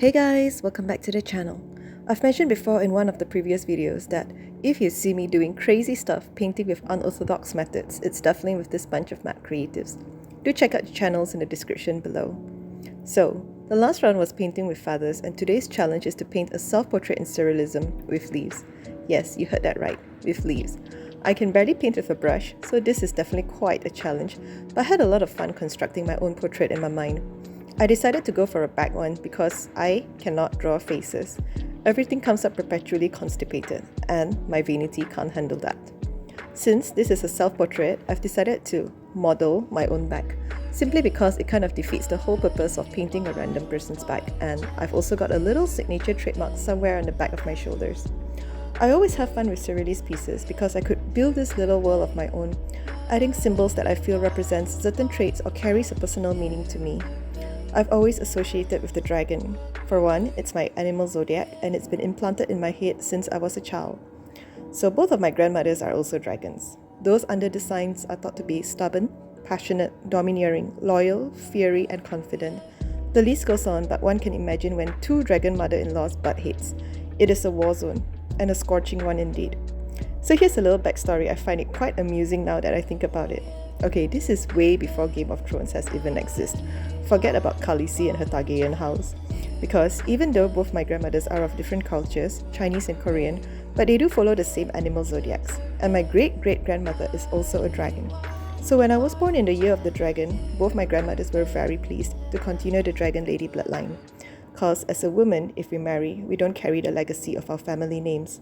Hey guys, welcome back to the channel. I've mentioned before in one of the previous videos that if you see me doing crazy stuff painting with unorthodox methods, it's definitely with this bunch of mad creatives. Do check out the channels in the description below. So, the last round was painting with feathers, and today's challenge is to paint a self-portrait in surrealism with leaves. Yes, you heard that right, with leaves. I can barely paint with a brush, so this is definitely quite a challenge, but I had a lot of fun constructing my own portrait in my mind. I decided to go for a back one because I cannot draw faces. Everything comes up perpetually constipated, and my vanity can't handle that. Since this is a self-portrait, I've decided to model my own back, simply because it kind of defeats the whole purpose of painting a random person's back, and I've also got a little signature trademark somewhere on the back of my shoulders. I always have fun with surrealist pieces because I could build this little world of my own, adding symbols that I feel represents certain traits or carries a personal meaning to me. I've always associated with the dragon. For one, it's my animal zodiac and it's been implanted in my head since I was a child. So both of my grandmothers are also dragons. Those under the signs are thought to be stubborn, passionate, domineering, loyal, fiery, and confident. The list goes on, but one can imagine when two dragon mother-in-laws butt heads. It is a war zone, and a scorching one indeed. So here's a little backstory. I find it quite amusing now that I think about it. Okay, this is way before Game of Thrones has even existed. Forget about Khaleesi and her Targaryen house. Because even though both my grandmothers are of different cultures, Chinese and Korean, but they do follow the same animal zodiacs. And my great-great-grandmother is also a dragon. So when I was born in the year of the dragon, both my grandmothers were very pleased to continue the dragon lady bloodline. Cause as a woman, if we marry, we don't carry the legacy of our family names.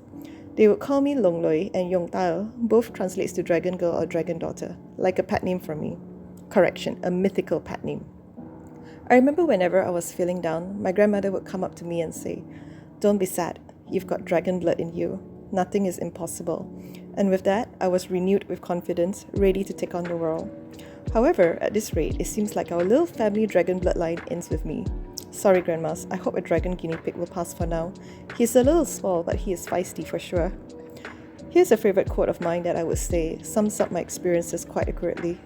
They would call me Long Loi and Yong Tao, both translates to dragon girl or dragon daughter, like a pet name for me. Correction, a mythical pet name. I remember whenever I was feeling down, my grandmother would come up to me and say, "Don't be sad, you've got dragon blood in you. Nothing is impossible." And with that, I was renewed with confidence, ready to take on the world. However, at this rate, it seems like our little family dragon bloodline ends with me. Sorry, grandmas, I hope a dragon guinea pig will pass for now. He's a little small, but he is feisty for sure. Here's a favorite quote of mine that I would say sums up my experiences quite accurately.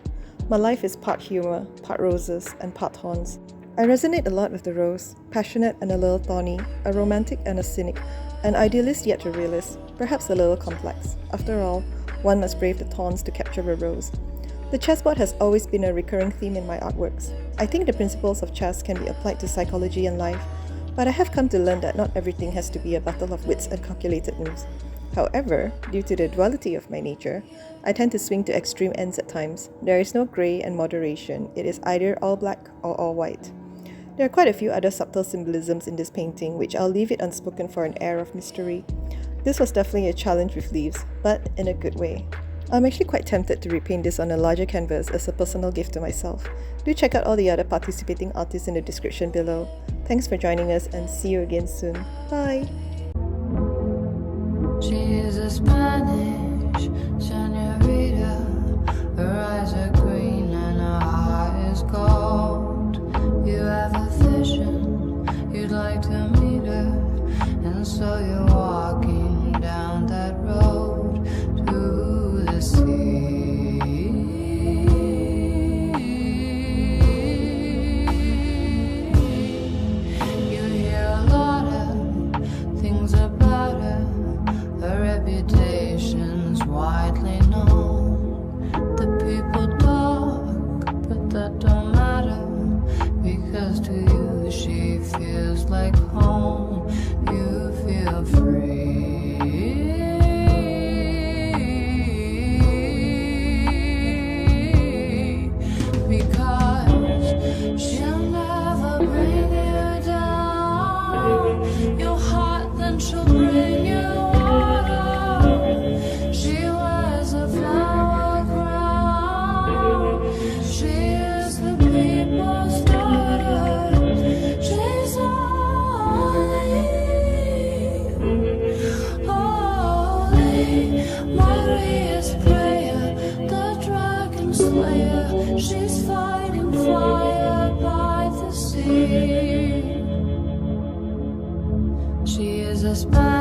My life is part humor, part roses, and part thorns. I resonate a lot with the rose, passionate and a little thorny, a romantic and a cynic, an idealist yet a realist, perhaps a little complex. After all, one must brave the thorns to capture a rose. The chessboard has always been a recurring theme in my artworks. I think the principles of chess can be applied to psychology and life, but I have come to learn that not everything has to be a battle of wits and calculated moves. However, due to the duality of my nature, I tend to swing to extreme ends at times. There is no grey and moderation. It is either all black or all white. There are quite a few other subtle symbolisms in this painting, which I'll leave it unspoken for an air of mystery. This was definitely a challenge with leaves, but in a good way. I'm actually quite tempted to repaint this on a larger canvas as a personal gift to myself. Do check out all the other participating artists in the description below. Thanks for joining us and see you again soon. Bye! She is a Spanish señorita. Her eyes are green and her heart is gold. You have a vision, you'd like to meet her, and so you're walking down that road to the sea. You hear a lot of things about her. Her reputation's widely known. The people talk, but that don't matter, because to you she feels like home. You feel free. Because she'll never bring you down. Your heart, then she'll bring you water. She wears a flower crown. She is the people's daughter. She's holy, Maria's prayer, the dragon slayer. She's fighting fire by the sea. She is a spy.